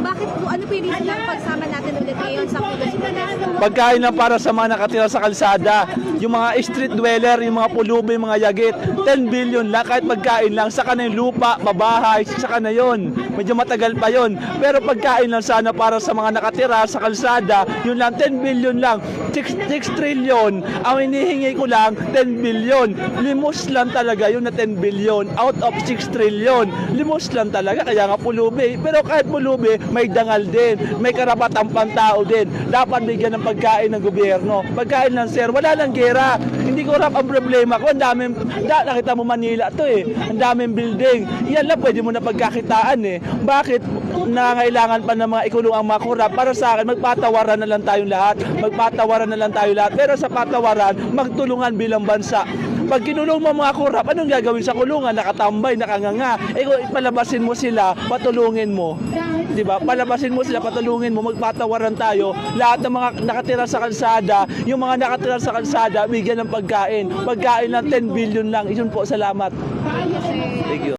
Bakit po, ano po yung reason ng pagsama natin ulit ngayon sa Kudos Protesta? Pagkain lang para sa mga nakatira sa kalsada, yung mga street dweller, yung mga pulubi, mga yagit, 10 billion lang, kahit pagkain lang, saka na yung lupa, mabahay, saka na yun. Medyo matagal pa yun. Pero pagkain lang sana para sa mga nakatira sa kalsada, yun lang, 10 billion lang. 6 trillion, ang hinihingi ko lang, 10 billion. Limos lang talaga yun na 10 billion out of 6 trillion. Limos lang talaga, kaya nga pulubi. Pero kahit pulubi, may dangal din, may karapatang pantao din. Dapat bigyan ng pagkain ng gobyerno. Pagkain lang, sir, wala lang gera. Hindi ko rap ang problema ko. Ang daming, nakita mo Manila to eh. Ang daming building. Yan lang pwede mo na pagkakitaan eh. Bakit nangailangan pa ng mga ikulong ang mga korap? Para sa akin, magpatawaran na lang tayong lahat. Magpatawaran na lang tayo lahat. Pero sa patawaran, magtulungan bilang bansa. Pag kinulong mo mga korap, anong gagawin sa kulungan? Nakatambay, nakanganga. Eh kung palabasin mo sila, patulungin mo. Diba? Palabasin mo sila, patulungin mo, magpatawaran tayo. Lahat ng mga nakatira sa kalsada, yung mga nakatira sa kalsada, bigyan ng pagkain. Pagkain ng 10 billion lang. Iyon po, salamat. Thank you, sir. Thank you.